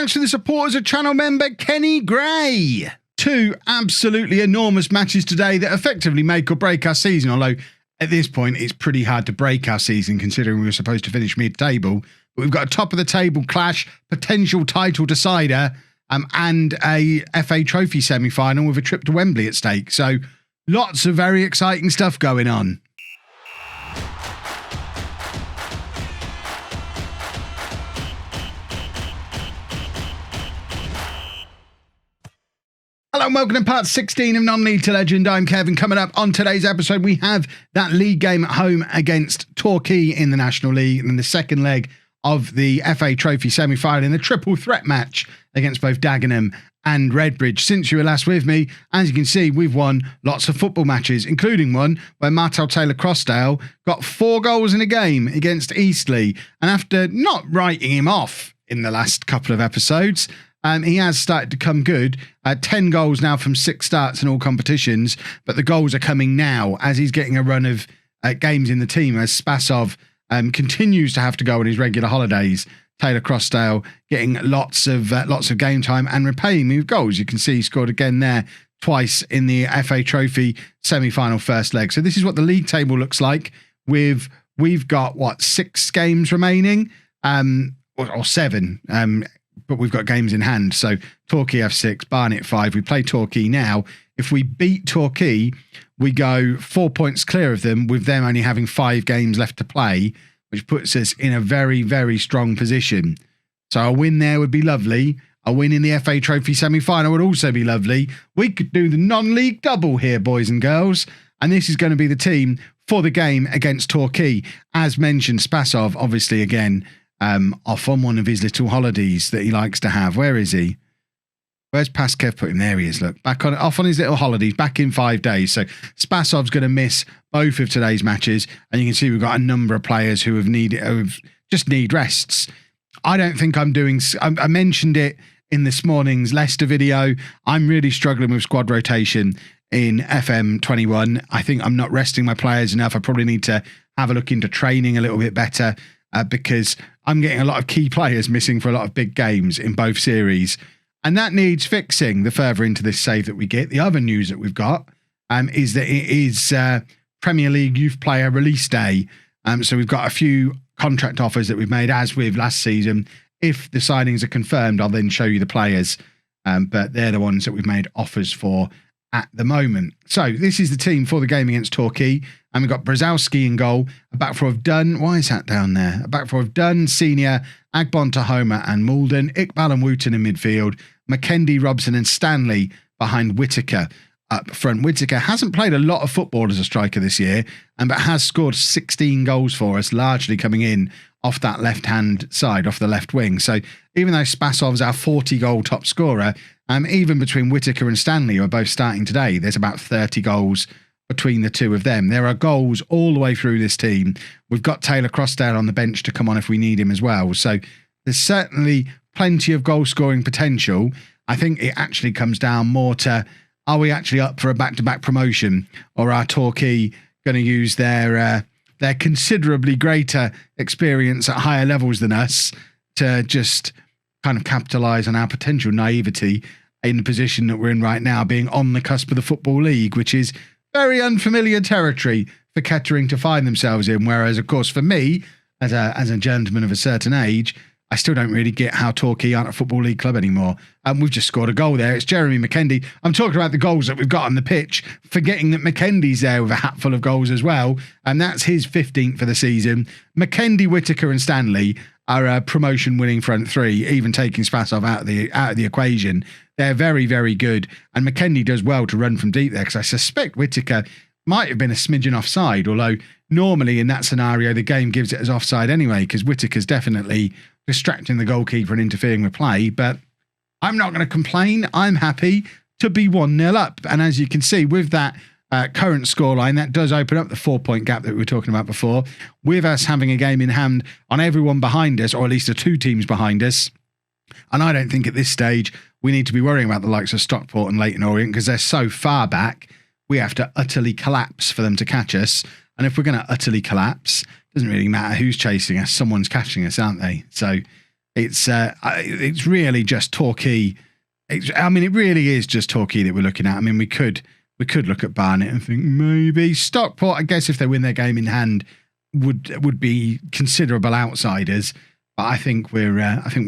Thanks to the support as a channel member, Kenny Gray. Two absolutely enormous matches today that effectively make or break our season, although at this point it's pretty hard to break our season considering we were supposed to finish mid-table. But we've got a top-of-the-table clash, potential title decider, and a FA Trophy semi-final with a trip to Wembley at stake. So lots of very exciting stuff going on. Hello and welcome to part 16 of Non-League to Legend. I'm Kevin. Coming up on today's episode, we have that league game at home against Torquay in the National League, and then the second leg of the FA Trophy semi-final in the triple threat match against both Dagenham and Redbridge. Since you were last with me, as you can see, we've won lots of football matches, including one where Martel Taylor-Crossdale got 4 goals in a game against Eastleigh. And after not writing him off in the last couple of episodes, he has started to come good. 10 goals now from 6 starts in all competitions, but the goals are coming now as he's getting a run of games in the team as Spasov continues to have to go on his regular holidays. Taylor-Crossdale getting lots of game time and repaying me with goals. You can see he scored again there twice in the FA Trophy semi-final first leg. So this is what the league table looks like. We've got 6 games remaining, or 7. But we've got games in hand. So Torquay have 6, Barnet 5. We play Torquay now. If we beat Torquay, we go 4 points clear of them, with them only having 5 games left to play, which puts us in a very, very strong position. So a win there would be lovely. A win in the FA Trophy semi-final would also be lovely. We could do the non-league double here, boys and girls. And this is going to be the team for the game against Torquay. As mentioned, Spasov, obviously, again, off on one of his little holidays that he likes to have. Where is he? Where's Paskev put him? There he is. Look, off on his little holidays, back in 5 days. So Spasov's going to miss both of today's matches, and you can see we've got a number of players who just need rests. I don't think I'm doing. I mentioned it in this morning's Leicester video. I'm really struggling with squad rotation in FM21. I think I'm not resting my players enough. I probably need to have a look into training a little bit better. Because I'm getting a lot of key players missing for a lot of big games in both series. And that needs fixing the further into this save that we get. The other news that we've got is that it is Premier League Youth Player Release Day. So we've got a few contract offers that we've made, as with last season. If the signings are confirmed, I'll then show you the players. But they're the ones that we've made offers for at the moment. So this is the team for the game against Torquay. And we've got Brzezowski in goal, a back four of Dunn. Why is that down there? A back four of Dunn, Senior, Agbon, Tahoma and Malden. Iqbal and Wooten in midfield. McKendy, Robson and Stanley behind Whittaker up front. Whittaker hasn't played a lot of football as a striker this year, but has scored 16 goals for us, largely coming in off that left-hand side, off the left wing. So even though Spasov's our 40-goal top scorer, even between Whittaker and Stanley, who are both starting today, there's about 30 goals between the two of them. There are goals all the way through this team. We've got Taylor-Crossdale on the bench to come on if we need him as well. So there's certainly plenty of goal-scoring potential. I think it actually comes down more to, are we actually up for a back-to-back promotion, or are Torquay going to use their considerably greater experience at higher levels than us to just kind of capitalise on our potential naivety in the position that we're in right now, being on the cusp of the Football League, which is very unfamiliar territory for Kettering to find themselves in. Whereas, of course, for me, as a gentleman of a certain age, I still don't really get how Torquay aren't a Football League club anymore. We've just scored a goal there. It's Jeremy McKendy. I'm talking about the goals that we've got on the pitch, forgetting that McKendy's there with a hatful of goals as well. And that's his 15th for the season. McKendy, Whittaker and Stanley are a promotion-winning front three, even taking Spasov out of the equation. They're very, very good. And McKendy does well to run from deep there, because I suspect Whittaker might have been a smidgen offside, although normally in that scenario, the game gives it as offside anyway, because Whittaker's definitely distracting the goalkeeper and interfering with play. But I'm not going to complain. I'm happy to be 1-0 up. And as you can see, with that current scoreline, that does open up the 4-point gap that we were talking about before, with us having a game in hand on everyone behind us, or at least the 2 teams behind us. And I don't think at this stage we need to be worrying about the likes of Stockport and Leyton Orient, because they're so far back. We have to utterly collapse for them to catch us. And if we're going to utterly collapse, it doesn't really matter who's chasing us. Someone's catching us, aren't they? So It's really just Torquay. It really is just Torquay that we're looking at. I mean, we could look at Barnet and think maybe Stockport. I guess if they win their game in hand, would be considerable outsiders. But I think we're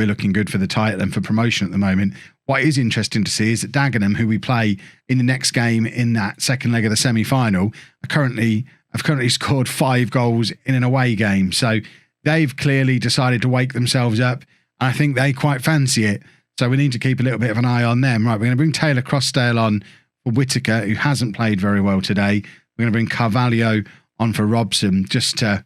looking good for the title and for promotion at the moment. What is interesting to see is that Dagenham, who we play in the next game in that second leg of the semi-final, have currently scored 5 goals in an away game. So they've clearly decided to wake themselves up. I think they quite fancy it. So we need to keep a little bit of an eye on them. Right, we're going to bring Taylor Crossdale on for Whittaker, who hasn't played very well today. We're going to bring Carvalho on for Robson just to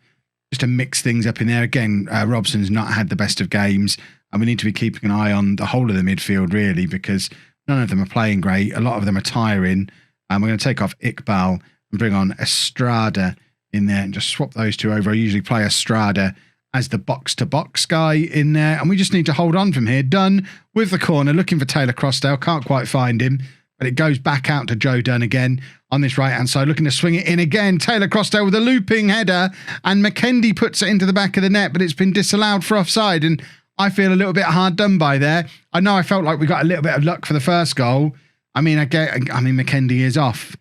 mix things up in there. Again, Robson's not had the best of games, and we need to be keeping an eye on the whole of the midfield, really, because none of them are playing great. A lot of them are tiring. We're going to take off Iqbal and bring on Estrada in there and just swap those two over. I usually play Estrada as the box-to-box guy in there, and we just need to hold on from here. Dunn with the corner, looking for Taylor Crossdale. Can't quite find him, but it goes back out to Joe Dunn again on this right-hand side, looking to swing it in again. Taylor Crossdale with a looping header, and McKendy puts it into the back of the net, but it's been disallowed for offside, and I feel a little bit hard done by there. I know I felt like we got a little bit of luck for the first goal. McKendy is off.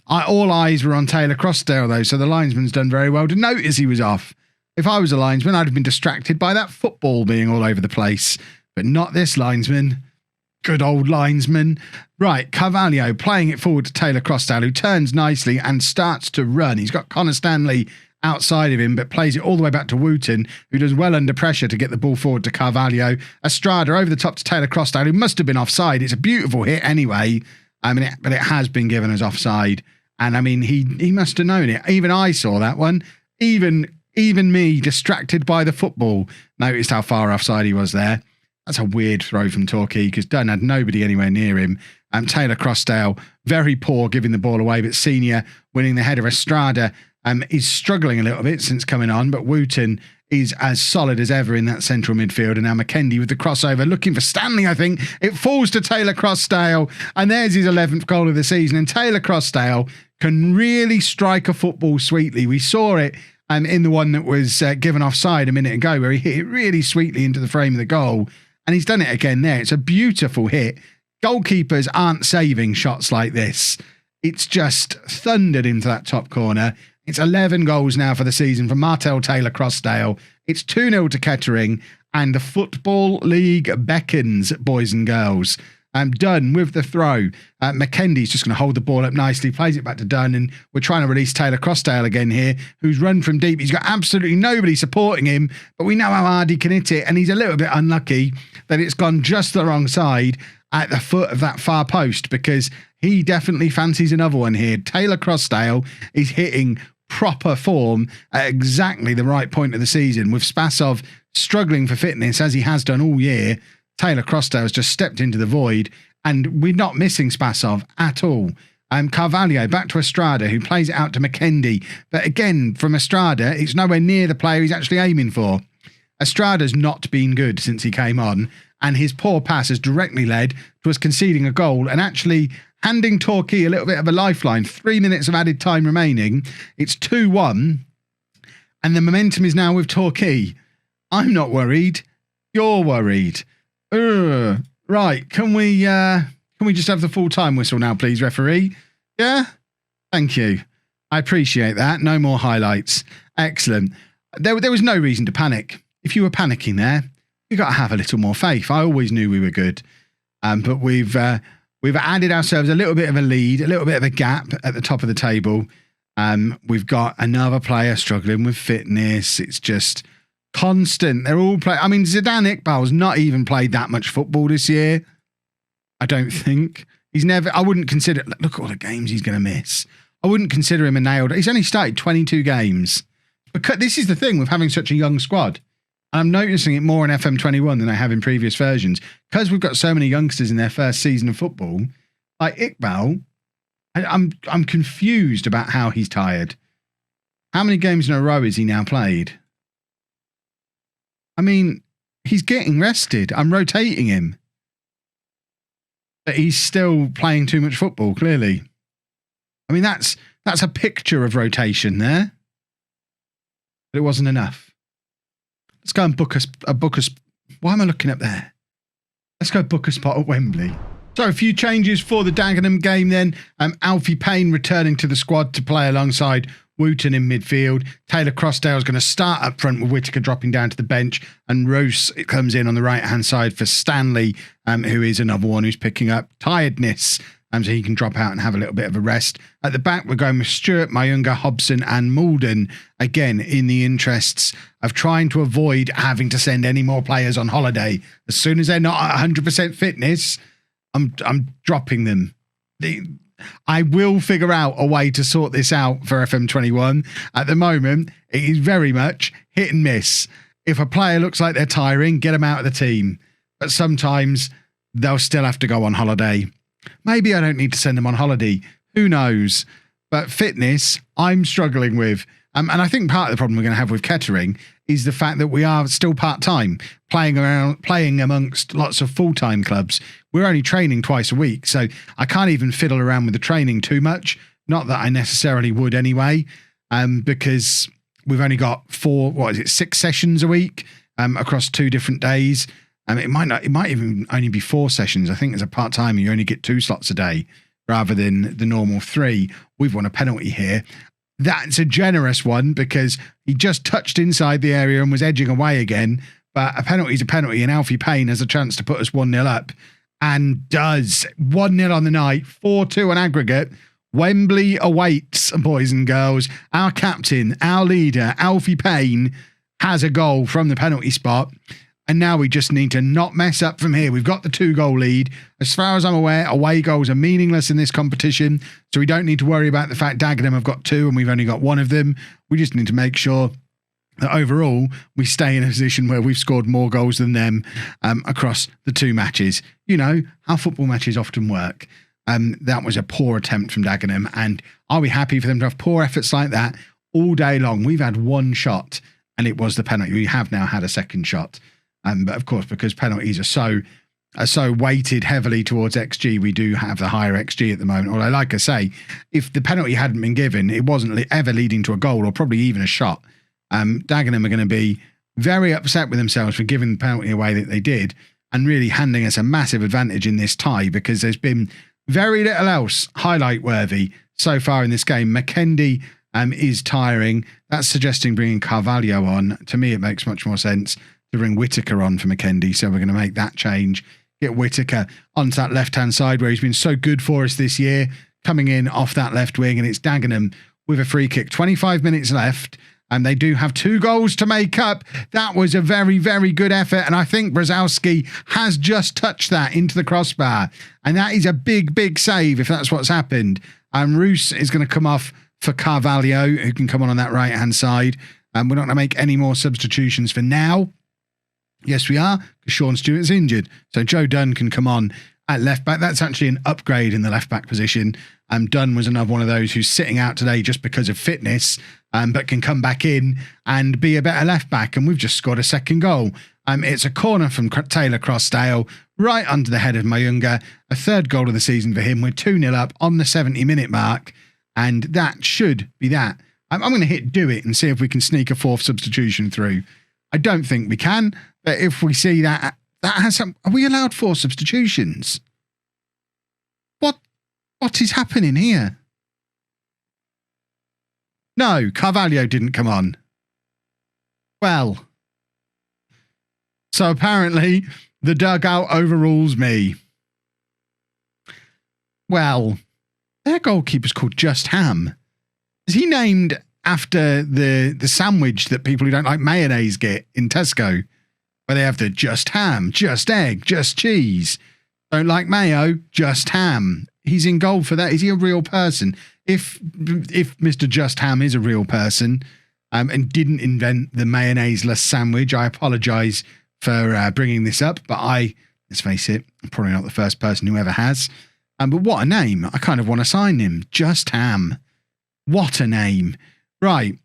All eyes were on Taylor Crossdale, though, so the linesman's done very well to notice he was off. If I was a linesman, I'd have been distracted by that football being all over the place, but not this linesman. Good old linesman. Right, Carvalho playing it forward to Taylor Crossdale, who turns nicely and starts to run. He's got Connor Stanley outside of him, but plays it all the way back to Wooten, who does well under pressure to get the ball forward to Carvalho. Estrada over the top to Taylor Crossdale, who must have been offside. It's a beautiful hit anyway, but it has been given as offside. And I mean, he must have known it. Even I saw that one. Even me, distracted by the football, noticed how far offside he was there. That's a weird throw from Torquay because Dunn had nobody anywhere near him. Taylor Crossdale, very poor giving the ball away, but Senior winning the header. Estrada is struggling a little bit since coming on, but Wooten is as solid as ever in that central midfield. And now McKendy with the crossover, looking for Stanley, I think. It falls to Taylor Crossdale, and there's his 11th goal of the season. And Taylor Crossdale can really strike a football sweetly. We saw it in the one that was given offside a minute ago, where he hit it really sweetly into the frame of the goal. And he's done it again there. It's a beautiful hit. Goalkeepers aren't saving shots like this. It's just thundered into that top corner. It's 11 goals now for the season from Martel Taylor Crossdale. It's 2-0 to Kettering, and the Football League beckons, boys and girls. Dunn with the throw. McKendy's just going to hold the ball up nicely, plays it back to Dunn, and we're trying to release Taylor Crossdale again here, who's run from deep. He's got absolutely nobody supporting him, but we know how hard he can hit it, and he's a little bit unlucky that it's gone just the wrong side at the foot of that far post, because he definitely fancies another one here. Taylor Crossdale is hitting proper form at exactly the right point of the season, with Spasov struggling for fitness as he has done all year. Taylor Crossdale has just stepped into the void, and we're not missing Spasov at all. Carvalho back to Estrada, who plays it out to McKendy. But again, from Estrada, it's nowhere near the player he's actually aiming for. Estrada's not been good since he came on, and his poor pass has directly led to us conceding a goal and actually handing Torquay a little bit of a lifeline. 3 minutes of added time remaining. It's 2-1, and the momentum is now with Torquay. I'm not worried. You're worried. Right, can we just have the full time whistle now, please, referee? Yeah? Thank you. I appreciate that. No more highlights. Excellent. There was no reason to panic. If you were panicking there, you got to have a little more faith. I always knew we were good. But we've added ourselves a little bit of a lead, a little bit of a gap at the top of the table. We've got another player struggling with fitness. It's just constant. They're all playing. I mean, Zidane Iqbal's not even played that much football this year. I don't think. I wouldn't consider, look at all the games he's going to miss. I wouldn't consider him a nailed. He's only started 22 games. Because this is the thing with having such a young squad. And I'm noticing it more in FM21 than I have in previous versions. Because we've got so many youngsters in their first season of football, like Iqbal, I'm confused about how he's tired. How many games in a row has he now played? I mean, he's getting rested. I'm rotating him. But he's still playing too much football, clearly. I mean, that's a picture of rotation there. But it wasn't enough. Let's go and book us Why am I looking up there? Let's go book a spot at Wembley. So a few changes for the Dagenham game then. Alfie Payne returning to the squad to play alongside Wooten in midfield. Taylor Crossdale is going to start up front with Whittaker dropping down to the bench, and Roos comes in on the right-hand side for Stanley, who is another one who's picking up tiredness, so he can drop out and have a little bit of a rest. At the back, we're going with Stewart, Mayunga, Hobson and Malden, again in the interests of trying to avoid having to send any more players on holiday. As soon as they're not at 100% fitness, I'm dropping them. I will figure out a way to sort this out for FM21. At the moment, it is very much hit and miss. If a player looks like they're tiring, get them out of the team. But sometimes they'll still have to go on holiday. Maybe I don't need to send them on holiday. Who knows? But fitness, I'm struggling with. And I think part of the problem we're going to have with Kettering is the fact that we are still part-time, playing amongst lots of full-time clubs. We're only training twice a week, so I can't even fiddle around with the training too much. Not that I necessarily would anyway, because we've only got 6 sessions a week across 2 different days. It might even only be 4 sessions. I think as a part-timer, you only get 2 slots a day rather than the normal 3. We've won a penalty here. That's a generous one because he just touched inside the area and was edging away again. But a penalty is a penalty, and Alfie Payne has a chance to put us 1-0 up and does. 1-0 on the night, 4-2 on aggregate. Wembley awaits, boys and girls. Our captain, our leader, Alfie Payne, has a goal from the penalty spot. And now we just need to not mess up from here. We've got the 2-goal lead. As far as I'm aware, away goals are meaningless in this competition. So we don't need to worry about the fact Dagenham have got 2 and we've only got 1 of them. We just need to make sure that overall we stay in a position where we've scored more goals than them across the 2 matches. You know how football matches often work. That was a poor attempt from Dagenham. And are we happy for them to have poor efforts like that all day long? We've had 1 shot and it was the penalty. We have now had a second shot. But of course, because penalties are so weighted heavily towards XG, we do have the higher XG at the moment. Although, like I say, if the penalty hadn't been given, it wasn't ever leading to a goal or probably even a shot. Dagenham are going to be very upset with themselves for giving the penalty away that they did and really handing us a massive advantage in this tie, because there's been very little else highlight worthy so far in this game. McKendy is tiring. That's suggesting bringing Carvalho on. To me, it makes much more sense to bring Whittaker on for McKendy, so we're going to make that change. Get Whittaker onto that left-hand side where he's been so good for us this year, coming in off that left wing, and it's Dagenham with a free kick. 25 minutes left, and they do have 2 goals to make up. That was a very, very good effort, and I think Brzezowski has just touched that into the crossbar, and that is a big, big save if that's what's happened. Roos is going to come off for Carvalho, who can come on that right-hand side. We're not going to make any more substitutions for now. Yes, we are, because Sean Stewart's injured. So Joe Dunn can come on at left back. That's actually an upgrade in the left back position. Dunn was another one of those who's sitting out today just because of fitness, but can come back in and be a better left back. And we've just scored a second goal. It's a corner from Taylor Crossdale, right under the head of Mayunga. A 3rd goal of the season for him. We're 2-0 up on the 70-minute mark. And that should be that. I'm going to hit do it and see if we can sneak a 4th substitution through. I don't think we can, but if we see that has some, are we allowed 4 substitutions? What is happening here? No, Carvalho didn't come on. Well, so apparently the dugout overrules me. Well, their goalkeeper's called Just Ham. Is he named after the sandwich that people who don't like mayonnaise get in Tesco, where they have the just ham, just egg, just cheese? Don't like mayo, just ham. He's in goal for that. Is he a real person? If Mr. Just Ham is a real person and didn't invent the mayonnaise-less sandwich, I apologise for bringing this up, but let's face it, I'm probably not the first person who ever has. But what a name. I kind of want to sign him. Just Ham. What a name. Right.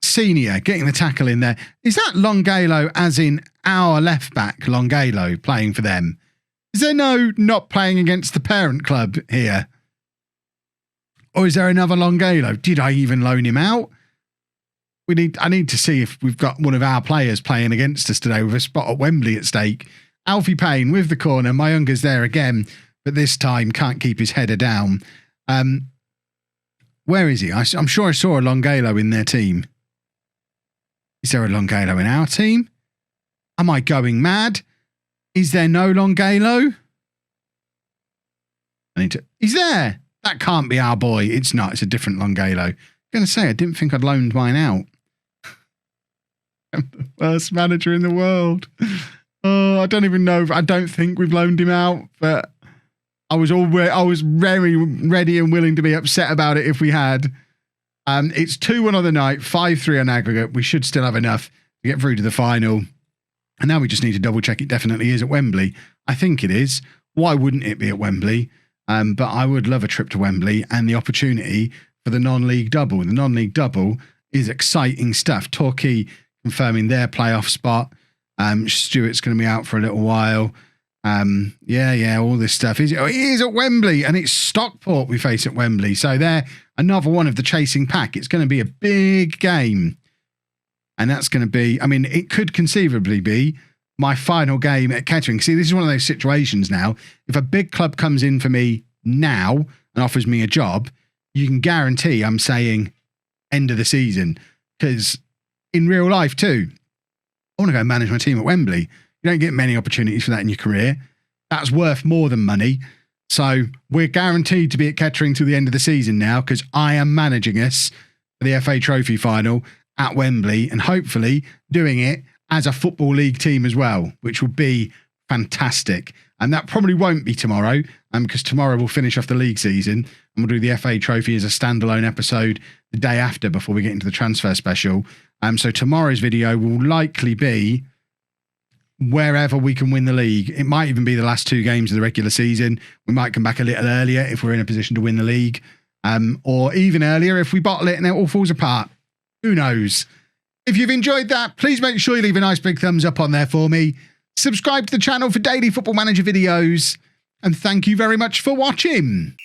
Senior getting the tackle in there. Is that Longalo as in our left back, Longalo, playing for them? Is there no not playing against the parent club here? Or is there another Longalo? Did I even loan him out? I need to see if we've got one of our players playing against us today with a spot at Wembley at stake. Alfie Payne with the corner. Mayunga's there again, but this time can't keep his header down. Where is he? I'm sure I saw a Longalo in their team. Is there a Longalo in our team? Am I going mad? Is there no Longalo? He's there. That can't be our boy. It's not. It's a different Longalo. I'm going to say, I didn't think I'd loaned mine out. I'm the worst manager in the world. Oh, I don't even know. I don't think we've loaned him out, but I was very ready and willing to be upset about it if we had. It's 2-1 on the night, 5-3 on aggregate. We should still have enough to get through to the final. And now we just need to double check it definitely is at Wembley. I think it is. Why wouldn't it be at Wembley? But I would love a trip to Wembley and the opportunity for the non-league double. The non-league double is exciting stuff. Torquay confirming their playoff spot. Stuart's going to be out for a little while. All this stuff. It is at Wembley, and it's Stockport we face at Wembley. So they're another one of the chasing pack. It's going to be a big game. And that's going to be, it could conceivably be my final game at Kettering. See, this is one of those situations now. If a big club comes in for me now and offers me a job, you can guarantee I'm saying end of the season. Because in real life too, I want to go manage my team at Wembley. You don't get many opportunities for that in your career. That's worth more than money. So we're guaranteed to be at Kettering till the end of the season now because I am managing us for the FA Trophy final at Wembley and hopefully doing it as a Football League team as well, which will be fantastic. And that probably won't be tomorrow because tomorrow we'll finish off the league season and we'll do the FA Trophy as a standalone episode the day after before we get into the transfer special. So tomorrow's video will likely be wherever we can win the league. It might even be the last 2 games of the regular season. We might come back a little earlier if we're in a position to win the league, or even earlier if we bottle it and it all falls apart. Who knows? If you've enjoyed that, please make sure you leave a nice big thumbs up on there for me. Subscribe to the channel for daily Football Manager videos. And thank you very much for watching.